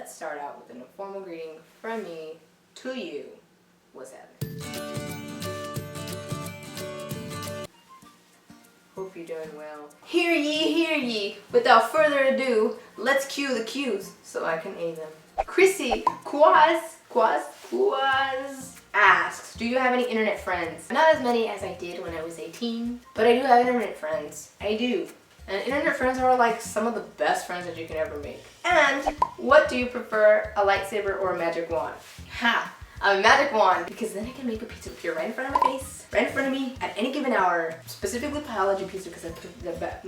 let's start out with an informal greeting from me to you. What's happening? Hope you're doing well. Hear ye, hear ye. Without further ado, let's cue the cues so I can aid them. Chrissy Quaz asks, do you have any internet friends? Not as many as I did when I was 18, but I do have internet friends. I do. And internet friends are like some of the best friends that you can ever make. And what do you prefer, a lightsaber or a magic wand? Ha! A magic wand, because then I can make a pizza appear right in front of my face, right in front of me at any given hour. Specifically biology pizza, because that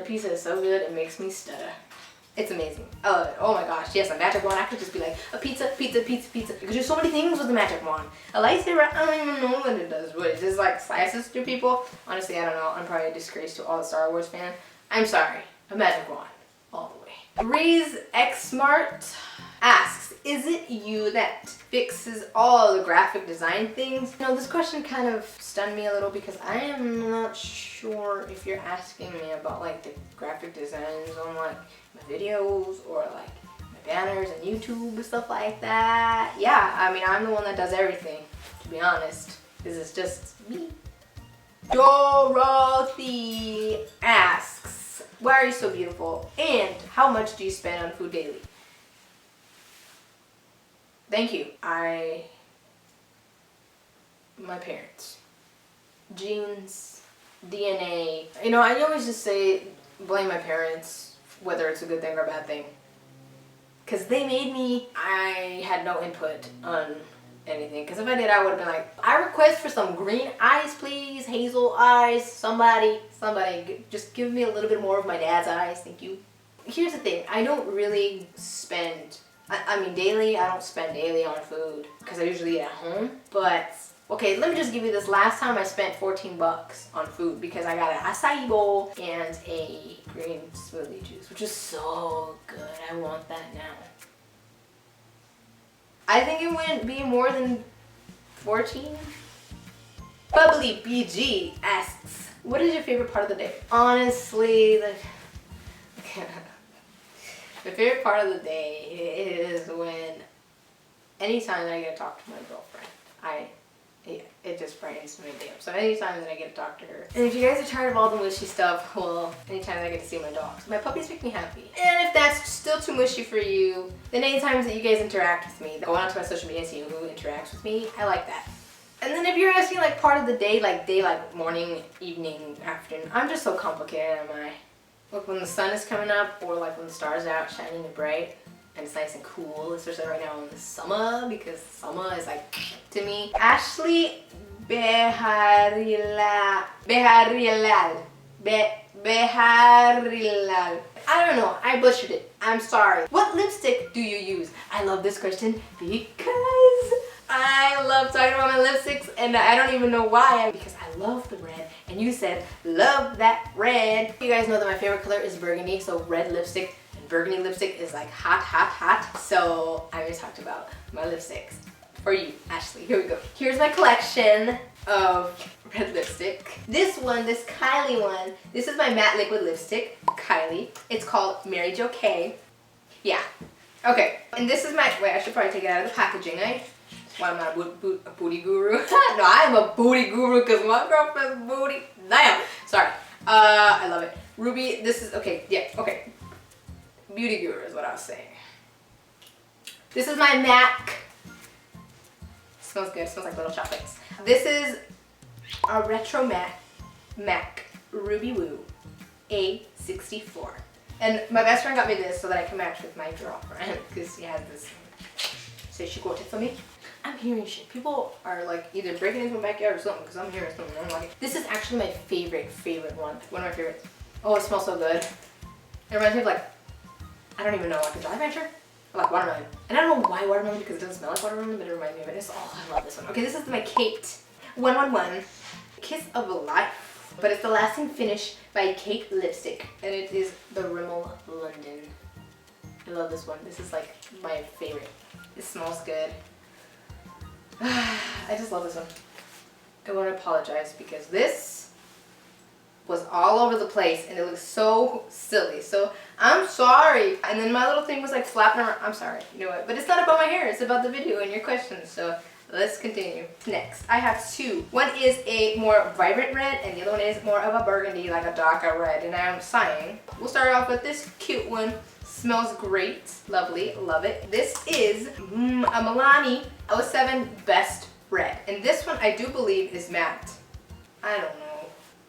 pizza is so good it makes me stutter. It's amazing. I love it. Oh my gosh, yes, a magic wand. I could just be like a pizza, pizza, pizza, pizza. You could do so many things with the magic wand. A lightsaber, I don't even know what it does. What, it just like slices through people? Honestly, I don't know. I'm probably a disgrace to all the Star Wars fans. I'm sorry. A magic wand. All the way. Reese X Smart asks, is it you that fixes all the graphic design things? You know, this question kind of stunned me a little because I am not sure if you're asking me about like the graphic designs on like my videos or like my banners and YouTube and stuff like that. Yeah, I mean, I'm the one that does everything, to be honest. This is just me. Dorothy asks, why are you so beautiful? And how much do you spend on food daily? Thank you. My parents. Genes, DNA. You know, I always just say, blame my parents, whether it's a good thing or a bad thing. Because they made me. I had no input on anything. Because if I did, I would have been like, I request for some green eyes, please. Hazel eyes. Somebody, just give me a little bit more of my dad's eyes. Thank you. Here's the thing. I don't really spend... I mean, daily, I don't spend daily on food because I usually eat at home. But, okay, let me just give you this. Last time I spent 14 bucks on food because I got an acai bowl and a green smoothie juice, which is so good. I want that now. I think it wouldn't be more than 14. Bubbly BG asks, what is your favorite part of the day? Honestly, the favorite part of the day is when, anytime that I get to talk to my girlfriend, it just brightens my day up. So anytime that I get to talk to her. And if you guys are tired of all the mushy stuff, well, anytime I get to see my dogs. My puppies make me happy. And if that's still too mushy for you, then anytime that you guys interact with me, go on to my social media and see who interacts with me, I like that. And then if you're asking like part of the day, like morning, evening, afternoon, I'm just so complicated, am I? Look, when the sun is coming up or like when the stars are out shining and bright and it's nice and cool, especially right now in the summer, because summer is like to me. Ashley Beharilal. I don't know, I butchered it. I'm sorry. What lipstick do you use? I love this question because I love talking about my lipsticks and I don't even know why. Because I love the red and you said love that red. You guys know that my favorite color is burgundy, so red lipstick and burgundy lipstick is like hot, hot, hot. So I just talked about my lipsticks for you, Ashley. Here we go. Here's my collection of red lipstick. This one, this Kylie one, this is my matte liquid lipstick, Kylie. It's called Mary Jo K. Yeah. Okay. And this is my, wait, I should probably take it out of the packaging, right? Why am I a booty guru? No, I am a booty guru because my girlfriend's booty. Damn. Sorry. I love it. Ruby, this is, okay, yeah, okay. Beauty guru is what I was saying. This is my MAC. Smells good. It smells like little chocolates. This is a retro MAC Ruby Woo A64. And my best friend got me this so that I can match with my girlfriend because she has this. So she got it for me. I'm hearing shit. People are like either breaking into my backyard or something because I'm hearing something. I'm like, this is actually my favorite one. One of my favorites. Oh, it smells so good. It reminds me of like, I don't even know, like a Jolly Rancher? Or like watermelon. And I don't know why watermelon because it doesn't smell like watermelon, but it reminds me of it. Oh, I love this one. Okay, this is my Kate 111 Kiss of Life. But it's the Lasting Finish by Kate Lipstick. And it is the Rimmel London. I love this one. This is like my favorite. It smells good. I just love this one. I want to apologize because this was all over the place and it looked so silly. So I'm sorry. And then my little thing was like flapping around. I'm sorry. You know what? But it's not about my hair. It's about the video and your questions. So let's continue. Next, I have two. One is a more vibrant red and the other one is more of a burgundy, like a darker red. And I'm sighing. We'll start off with this cute one. Smells great. Lovely. Love it. This is a Milani 07 Best Red. And this one I do believe is matte. I don't know.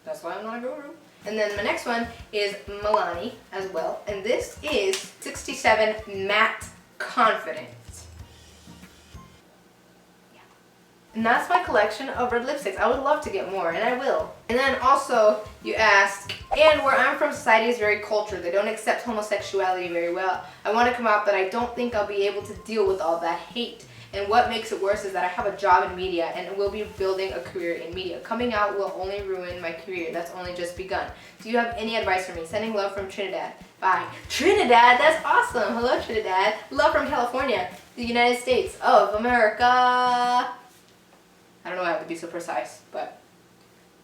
That's why I'm not a guru. And then my next one is Milani as well. And this is 67 Matte Confident. Yeah. And that's my collection of red lipsticks. I would love to get more, and I will. And then also, you ask, and where I'm from, society is very cultured. They don't accept homosexuality very well. I want to come out that I don't think I'll be able to deal with all that hate. And what makes it worse is that I have a job in media and will be building a career in media. Coming out will only ruin my career. That's only just begun. Do you have any advice for me? Sending love from Trinidad. Bye. Trinidad, that's awesome. Hello, Trinidad. Love from California, the United States of America. I don't know why I have to be so precise, but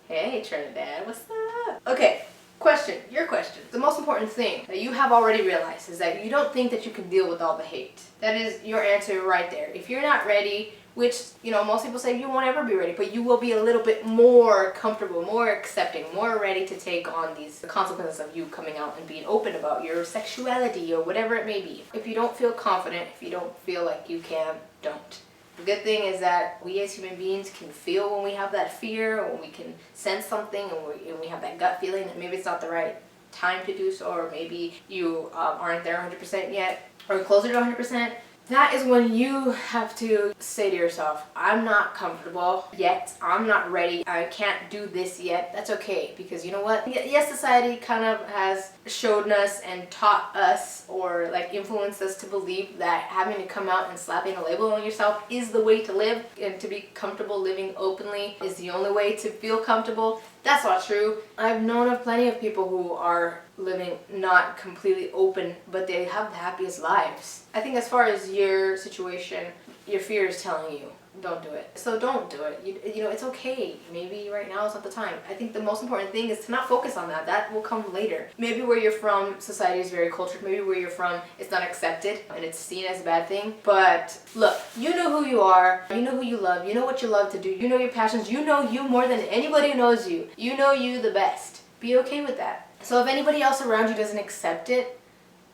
hey, Trinidad, what's up? Okay. Question, your question. The most important thing that you have already realized is that you don't think that you can deal with all the hate. That is your answer right there. If you're not ready, which, you know, most people say you won't ever be ready, but you will be a little bit more comfortable, more accepting, more ready to take on the consequences of you coming out and being open about your sexuality or whatever it may be. If you don't feel confident, if you don't feel like you can, don't. The good thing is that we as human beings can feel when we have that fear, or when we can sense something and we have that gut feeling that maybe it's not the right time to do so, or maybe you aren't there 100% yet, or closer to 100%. That is when you have to say to yourself, I'm not comfortable yet, I'm not ready, I can't do this yet. That's okay, because you know what? Yes, society kind of has showed us and taught us or like influenced us to believe that having to come out and slapping a label on yourself is the way to live, and to be comfortable living openly is the only way to feel comfortable. That's not true. I've known of plenty of people who are living not completely open, but they have the happiest lives. I think as far as your situation, your fear is telling you, don't do it. So don't do it. You know, it's okay. Maybe right now is not the time. I think the most important thing is to not focus on that. That will come later. Maybe where you're from, society is very cultured. Maybe where you're from, it's not accepted and it's seen as a bad thing. But look, you know who you are. You know who you love. You know what you love to do. You know your passions. You know you more than anybody knows you. You know you the best. Be okay with that. So if anybody else around you doesn't accept it,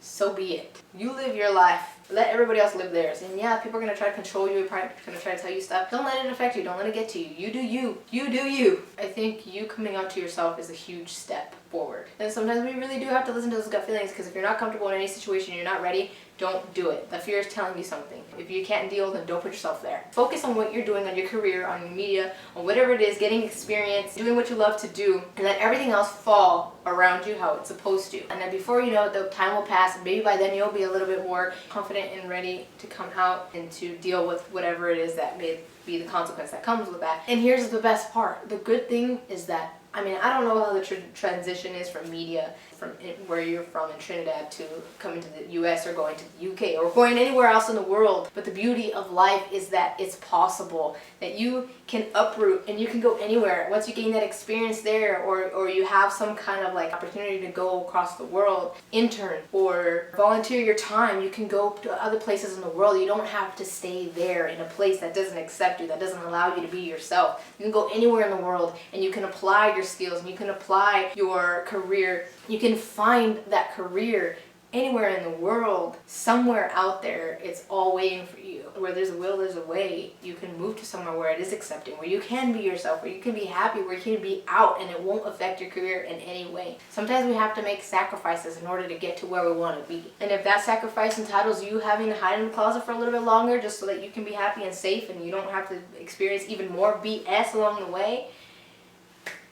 so be it. You live your life. Let everybody else live theirs. And yeah, people are going to try to control you. Probably going to try to tell you stuff. Don't let it affect you. Don't let it get to you. You do you. You do you. I think you coming out to yourself is a huge step forward. And sometimes we really do have to listen to those gut feelings, because if you're not comfortable in any situation, you're not ready, don't do it. The fear is telling you something. If you can't deal, then don't put yourself there. Focus on what you're doing, on your career, on your media, on whatever it is, getting experience, doing what you love to do, and let everything else fall around you how it's supposed to. And then before you know it, the time will pass, and maybe by then you'll be a little bit more confident and ready to come out and to deal with whatever it is that may be the consequence that comes with that. And here's the best part. The good thing is that, I mean, I don't know how the transition is from media, from where you're from in Trinidad to coming to the US or going to the UK or going anywhere else in the world. But the beauty of life is that it's possible, that you can uproot and you can go anywhere. Once you gain that experience there, or you have some kind of like opportunity to go across the world, intern or volunteer your time, you can go to other places in the world. You don't have to stay there in a place that doesn't accept you, that doesn't allow you to be yourself. You can go anywhere in the world and you can apply your skills and you can apply your career. You can find that career anywhere in the world, somewhere out there. It's all waiting for you. Where there's a will, there's a way. You can move to somewhere where it is accepting, where you can be yourself, where you can be happy, where you can be out and it won't affect your career in any way. Sometimes we have to make sacrifices in order to get to where we want to be. And if that sacrifice entitles you having to hide in the closet for a little bit longer just so that you can be happy and safe and you don't have to experience even more BS along the way,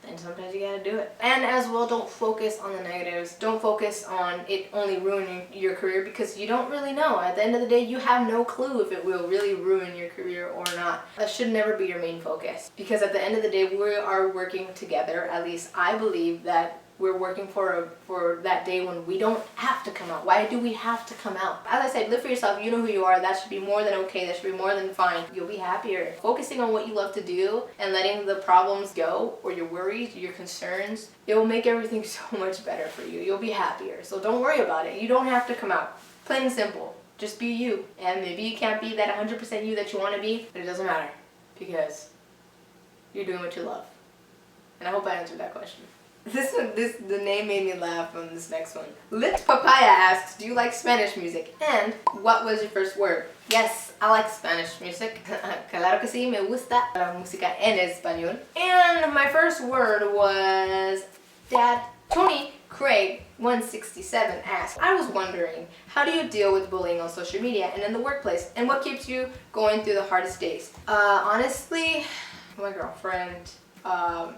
and sometimes you gotta do it. And as well, don't focus on the negatives. Don't focus on it only ruining your career, because you don't really know. At the end of the day, you have no clue if it will really ruin your career or not. That should never be your main focus, because at the end of the day, we are working together. At least I believe that we're working for that day when we don't have to come out. Why do we have to come out? As I said, live for yourself. You know who you are. That should be more than okay. That should be more than fine. You'll be happier. Focusing on what you love to do and letting the problems go, or your worries, your concerns, it will make everything so much better for you. You'll be happier. So don't worry about it. You don't have to come out. Plain and simple. Just be you. And maybe you can't be that 100% you that you want to be, but it doesn't matter because you're doing what you love. And I hope I answered that question. The name made me laugh on this next one. Lit Papaya asks, do you like Spanish music? And what was your first word? Yes, I like Spanish music. Claro que sí, me gusta la música en español. And my first word was Dad. Tony Craig 167 asked, I was wondering, how do you deal with bullying on social media and in the workplace? And what keeps you going through the hardest days? Honestly, my girlfriend, I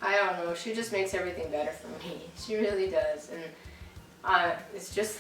don't know, she just makes everything better for me. She really does. And it's just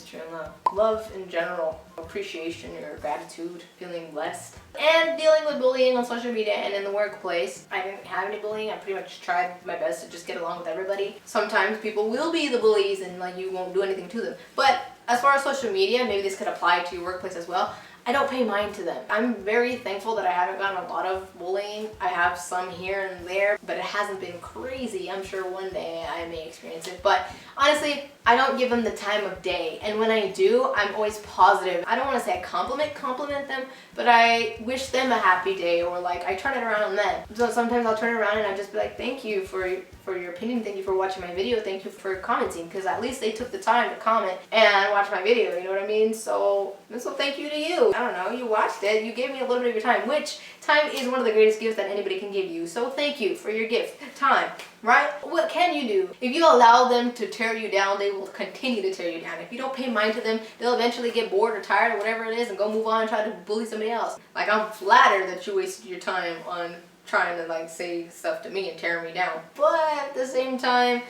true love. Love in general, appreciation or gratitude, feeling blessed. And dealing with bullying on social media and in the workplace. I didn't have any bullying. I pretty much tried my best to just get along with everybody. Sometimes people will be the bullies and like you won't do anything to them. But as far as social media, maybe this could apply to your workplace as well. I don't pay mind to them. I'm very thankful that I haven't gotten a lot of bullying. I have some here and there, but it hasn't been crazy. I'm sure one day I may experience it. But honestly, I don't give them the time of day. And when I do, I'm always positive. I don't want to say I compliment them, but I wish them a happy day, or like I turn it around on them. So sometimes I'll turn it around and I just be like, thank you for your opinion, thank you for watching my video, thank you for commenting, because at least they took the time to comment and watch my video, you know what I mean? So thank you to you. I don't know, you watched it, you gave me a little bit of your time, which time is one of the greatest gifts that anybody can give you. So thank you for your gift, time, right? What can you do? If you allow them to tear you down, they will continue to tear you down. If you don't pay mind to them, they'll eventually get bored or tired or whatever it is and go move on and try to bully somebody else. Like, I'm flattered that you wasted your time on trying to like say stuff to me and tear me down. But at the same time,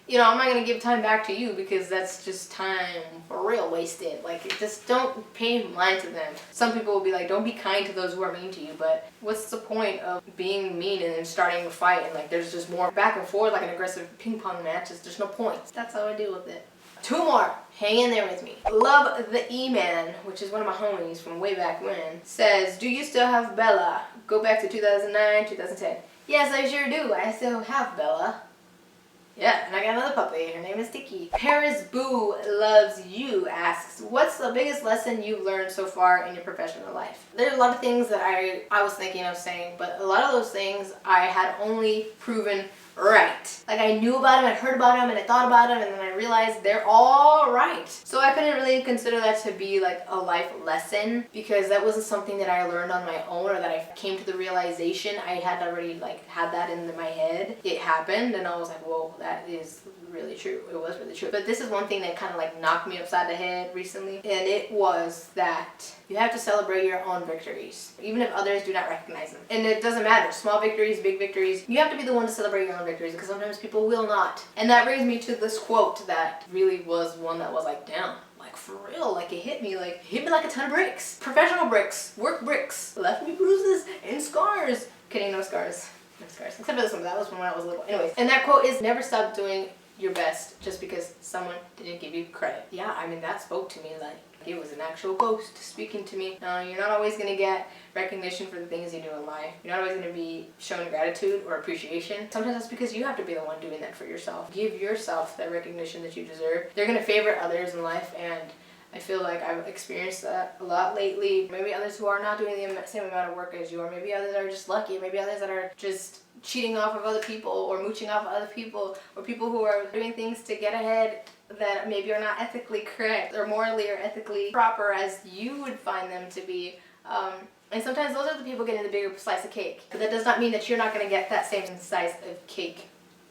you know, I'm not gonna give time back to you because that's just time for real wasted. Like, just don't pay mind to them. Some people will be like, don't be kind to those who are mean to you, but what's the point of being mean and then starting a fight and like there's just more back and forth like an aggressive ping pong match? There's no point. That's how I deal with it. Two more. Hang in there with me. Love the E-Man, which is one of my homies from way back when, says, do you still have Bella? Go back to 2009, 2010. Yes, I sure do. I still have Bella. Yeah, and I got another puppy. Her name is Tiki. Paris Boo Loves You asks, what's the biggest lesson you've learned so far in your professional life? There's a lot of things that I was thinking of saying, but a lot of those things I had only proven right. Like, I knew about them, I heard about them, and I thought about them, and then I realized they're all right. So I couldn't really consider that to be like a life lesson, because that wasn't something that I learned on my own or that I came to the realization. I had already like had that in my head. It happened and I was like, whoa, that is really true. It was really true. But this is one thing that kind of like knocked me upside the head recently, and it was that you have to celebrate your own victories, even if others do not recognize them. And it doesn't matter, small victories, big victories, you have to be the one to celebrate your own victories, because sometimes people will not. And that brings me to this quote that really was one that was like, damn, like for real, like it hit me like a ton of bricks. Professional bricks, work bricks, left me bruises and scars. Kidding, no scars. No scars. Except for this one, but that was from when I was little. Anyways, and that quote is, never stop doing your best just because someone didn't give you credit. Yeah, I mean, that spoke to me like it was an actual ghost speaking to me. You're not always going to get recognition for the things you do in life. You're not always going to be shown gratitude or appreciation. Sometimes that's because you have to be the one doing that for yourself. Give yourself that recognition that you deserve. They're going to favor others in life, and I feel like I've experienced that a lot lately. Maybe others who are not doing the same amount of work as you, or maybe others are just lucky, maybe others that are just cheating off of other people or mooching off of other people, or people who are doing things to get ahead that maybe are not ethically correct or morally or ethically proper as you would find them to be. And sometimes those are the people getting the bigger slice of cake. But that does not mean that you're not going to get that same size of cake.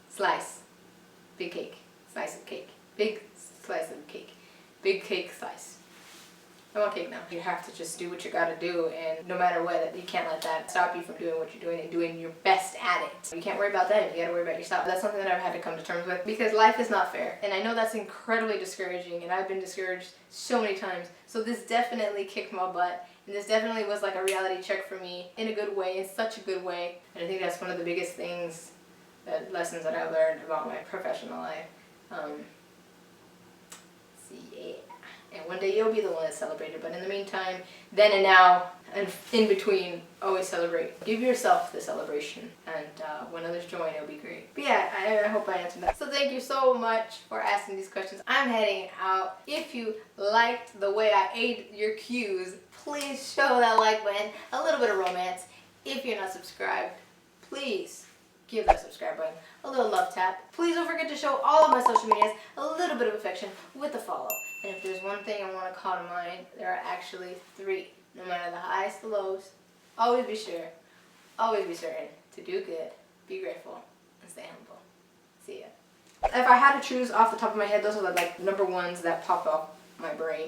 Slice. Big cake. Slice of cake. Big slice of cake. Big cake slice. I want cake now. You have to just do what you gotta do, and no matter what, you can't let that stop you from doing what you're doing and doing your best at it. You can't worry about them, you gotta worry about yourself. That's something that I've had to come to terms with, because life is not fair. And I know that's incredibly discouraging, and I've been discouraged so many times. So this definitely kicked my butt, and this definitely was like a reality check for me in a good way, in such a good way. And I think that's one of the biggest things the lessons that I learned about my professional life. Yeah. And one day you'll be the one that's celebrated, but in the meantime, then and now, and in between, always celebrate. Give yourself the celebration, and when others join, it'll be great. But yeah, I hope I answered that. So thank you so much for asking these questions. I'm heading out. If you liked the way I ate your cues, please show that like button, a little bit of romance. If you're not subscribed, please give that subscribe button a little love tap. Please don't forget to show all of my social medias a little bit of affection with a follow. And if there's one thing I want to call to mind, there are actually 3. No matter the highs, the lows, always be sure, always be certain to do good, be grateful, and stay humble. See ya. If I had to choose off the top of my head, those are the number ones that pop up my brain.